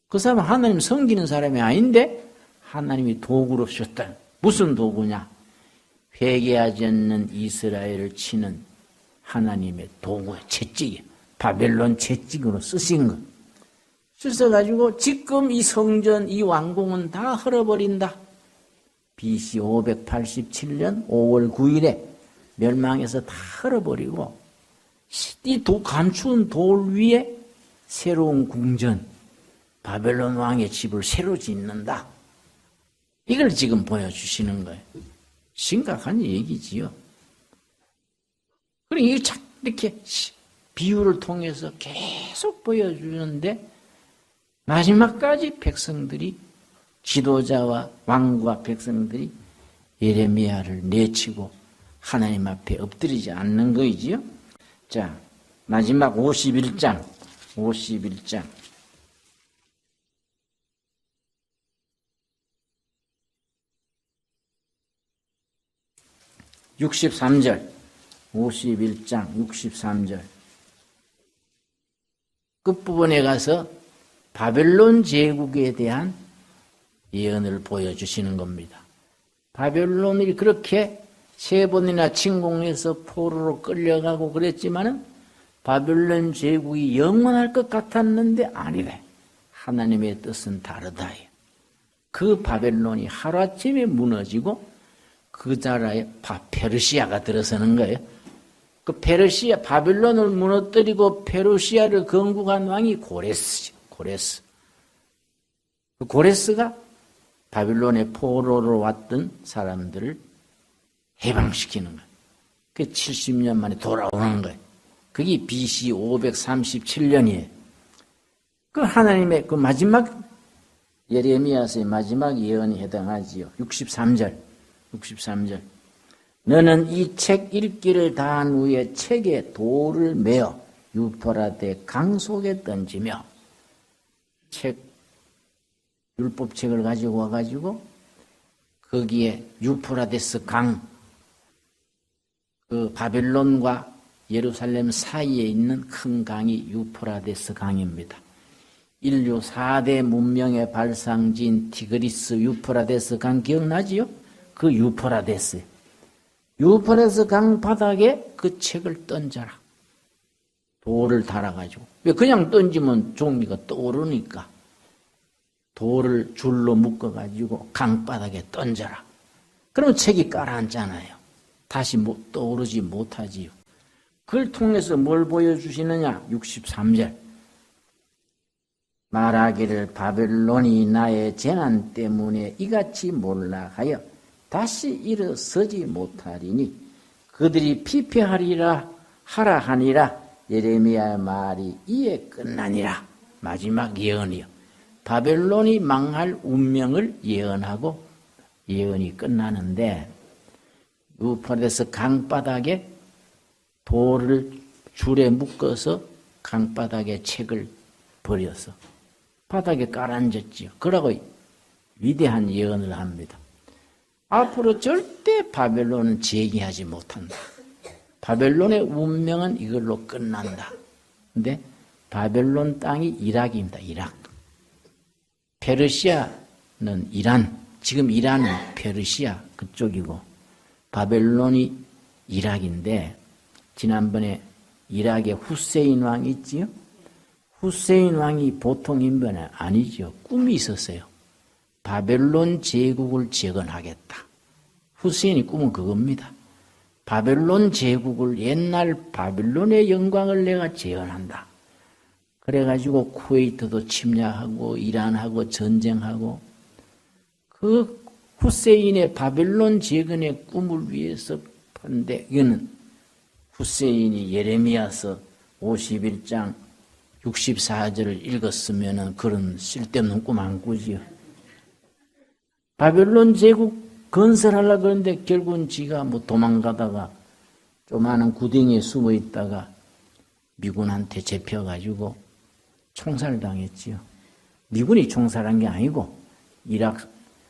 그 사람은 하나님 섬기는 사람이 아닌데 하나님이 도구로 쓰셨다. 무슨 도구냐? 회개하지 않는 이스라엘을 치는 하나님의 도구의 채찍이에요. 바벨론 채찍으로 쓰신 것. 쓰셔가지고 지금 이 성전, 이 왕궁은 다 헐어버린다. BC 587년 5월 9일에 멸망해서 다 헐어버리고 이 감추운 돌 위에 새로운 궁전, 바벨론 왕의 집을 새로 짓는다. 이걸 지금 보여주시는 거예요. 심각한 얘기지요. 그러니까 이렇게 비유를 통해서 계속 보여주는데 마지막까지 백성들이, 지도자와 왕과 백성들이 예레미야를 내치고 하나님 앞에 엎드리지 않는 거이지요. 자, 마지막 51장 63절 51장 63절 끝부분에 가서 바벨론 제국에 대한 예언을 보여주시는 겁니다. 바벨론이 그렇게 세 번이나 침공해서 포로로 끌려가고 그랬지만은 바벨론 제국이 영원할 것 같았는데 아니래. 하나님의 뜻은 다르다. 그 바벨론이 하루아침에 무너지고 그 나라에 페르시아가 들어서는 거예요. 그 페르시아, 바벨론을 무너뜨리고 페르시아를 건국한 왕이 고레스죠. 고레스. 그 고레스가 바벨론의 포로로 왔던 사람들을 해방시키는 거예요. 그 70년 만에 돌아오는 거예요. 그게 BC 537년이에요. 그 하나님의 그 마지막 예레미야서의 마지막 예언이 해당하지요. 63절. 너는 이 책 읽기를 다한 후에 책에 돌을 메어 유프라데 강 속에 던지며 율법책을 가지고 와가지고 거기에 유프라데스 강, 그 바벨론과 예루살렘 사이에 있는 큰 강이 유프라데스 강입니다. 인류 4대 문명의 발상지인 티그리스 유프라데스 강 기억나지요? 그 유프라데스 강 바닥에 그 책을 던져라. 돌을 달아가지고. 왜 그냥 던지면 종이가 떠오르니까 돌을 줄로 묶어가지고 강바닥에 던져라. 그러면 책이 가라앉잖아요. 다시 떠오르지 못하지요. 그걸 통해서 뭘 보여주시느냐? 63절. 말하기를 바벨론이 나의 재난 때문에 이같이 몰락하여 다시 일어서지 못하리니 그들이 피폐하리라 하라 하니라. 예레미야의 말이 이에 끝나니라. 마지막 예언이요. 바벨론이 망할 운명을 예언하고 예언이 끝나는데 유프라데스 강바닥에 돌을 줄에 묶어서 강바닥에 책을 버려서 바닥에 깔아앉았지요. 그러고 위대한 예언을 합니다. 앞으로 절대 바벨론은 재기하지 못한다. 바벨론의 운명은 이걸로 끝난다. 근데 바벨론 땅이 이락입니다. 이락. 페르시아는 이란, 지금 이란은 페르시아 그쪽이고 바벨론이 이락인데 지난번에 이락에 후세인 왕이 있지요? 후세인 왕이 보통 인물은 아니죠. 꿈이 있었어요. 바벨론 제국을 재건하겠다. 후세인이 꿈은 그겁니다. 바벨론 제국을 옛날 바벨론의 영광을 내가 재건한다. 그래가지고 쿠웨이트도 침략하고 이란하고 전쟁하고 그 후세인의 바벨론 재건의 꿈을 위해서 한데 이거는 후세인이 예레미야서 51장 64절을 읽었으면 그런 쓸데없는 꿈 안 꾸지요. 바벨론 제국 건설하려고 그러는데 결국은 지가 도망가다가 조그마한 구덩이에 숨어 있다가 미군한테 잡혀가지고 총살당했지요. 미군이 총살한 게 아니고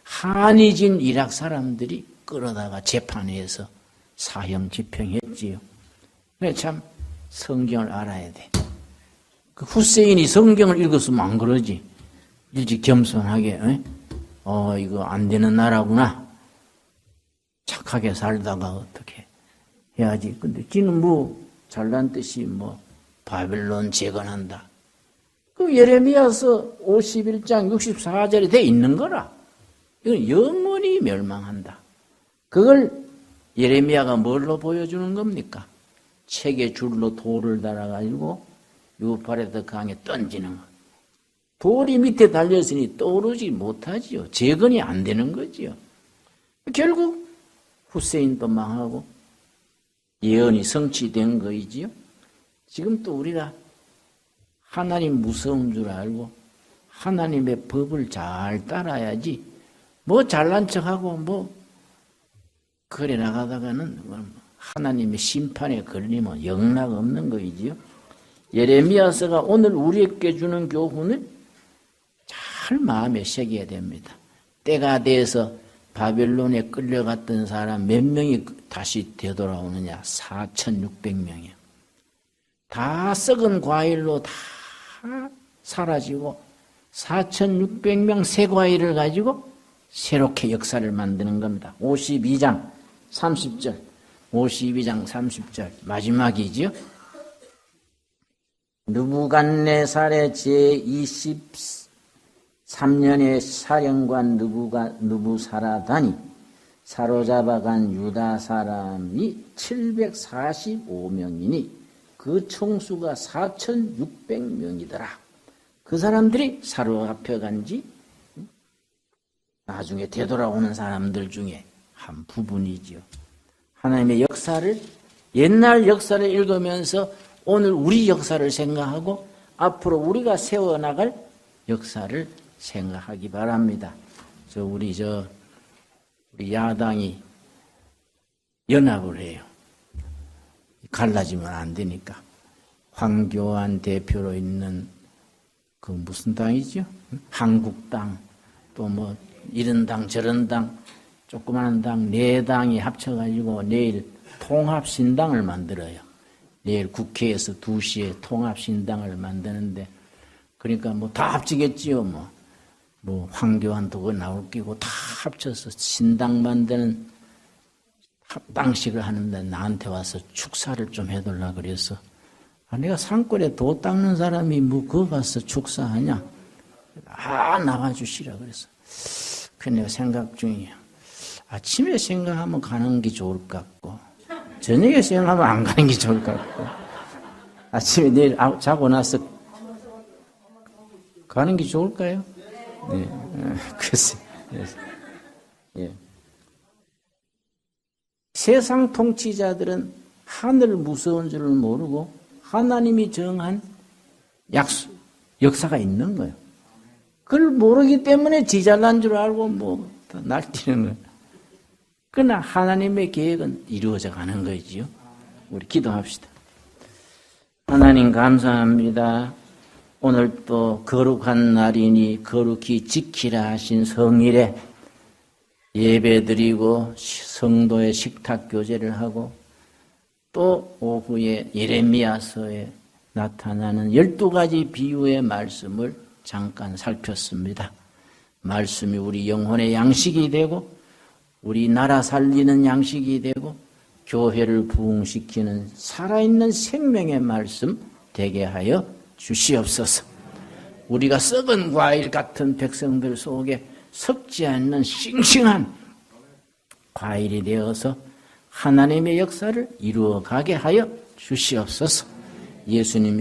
한의진 이락 사람들이 끌어다가 재판해서 사형 집행했지요. 참 성경을 알아야 돼. 그 후세인이 성경을 읽었으면 안 그러지. 일찍 겸손하게 이거 안 되는 나라구나. 착하게 살다가 어떻게 해야지. 근데 지는 뭐 잘난 듯이 뭐 바벨론 재건한다. 그 예레미야서 51장 64절에 돼 있는 거라. 이건 영원히 멸망한다. 그걸 예레미야가 뭘로 보여주는 겁니까? 책에 줄로 돌을 달아가지고 유파레드 강에 던지는 것. 돌이 밑에 달렸으니 떠오르지 못하지요. 재건이 안 되는 거지요. 결국 후세인도 망하고 예언이 성취된 거이지요. 지금 또 우리가 하나님 무서운 줄 알고 하나님의 법을 잘 따라야지 뭐 잘난 척하고 뭐 그래 나가다가는 하나님의 심판에 걸리면 영락 없는 거이지요. 예레미야서가 오늘 우리에게 주는 교훈을 잘 마음에 새겨야 됩니다. 때가 돼서 바벨론에 끌려갔던 사람 몇 명이 다시 되돌아오느냐? 4,600명이요. 다 썩은 과일로 다 사라지고 4,600명 새 과일을 가지고 새롭게 역사를 만드는 겁니다. 52장 30절 52장 30절 마지막이지요. 느부갓네살의 제23년에 사령관 느부사라단이 사로잡아간 유다 사람이 745명이니 그 총수가 4,600명이더라. 그 사람들이 사로잡혀간 지 나중에 되돌아오는 사람들 중에 한 부분이지요. 하나님의 역사를, 옛날 역사를 읽으면서 오늘 우리 역사를 생각하고 앞으로 우리가 세워나갈 역사를 생각하기 바랍니다. 우리 야당이 연합을 해요. 갈라지면 안 되니까. 황교안 대표로 있는 그 무슨 당이죠? 한국당, 또 뭐 이런 당 저런 당, 조그마한 당 네 당이 합쳐가지고 내일 통합신당을 만들어요. 내일 국회에서 2시에 통합신당을 만드는데, 그러니까 뭐 다 합치겠지요. 뭐 황교안도 그 나올 끼고 다 합쳐서 신당 만드는 합당식을 하는데 나한테 와서 축사를 좀 해달라 그래서, 내가 산골에 도 닦는 사람이 뭐 그거 가서 축사하냐? 나와주시라 그래서. 그 내가 생각 중이야. 아침에 생각하면 가는 게 좋을 것 같고, 저녁에 생각하면 안 가는 게 좋을 것 같고, 아침에 내일 자고 나서 가는 게 좋을까요? 네, 글쎄. 예. 세상 통치자들은 하늘 무서운 줄을 모르고 하나님이 정한 역사가 있는 거예요. 그걸 모르기 때문에 지 잘난 줄 알고 뭐 날뛰는 거예요. 그러나 하나님의 계획은 이루어져 가는 거지요. 우리 기도합시다. 하나님 감사합니다. 오늘 또 거룩한 날이니 거룩히 지키라 하신 성일에 예배드리고 성도의 식탁 교제를 하고 또 오후에 예레미야서에 나타나는 12가지 비유의 말씀을 잠깐 살폈습니다. 말씀이 우리 영혼의 양식이 되고 우리 나라 살리는 양식이 되고 교회를 부흥시키는 살아있는 생명의 말씀 되게 하여 주시옵소서. 우리가 썩은 과일 같은 백성들 속에 썩지 않는 싱싱한 과일이 되어서 하나님의 역사를 이루어가게 하여 주시옵소서. 예수님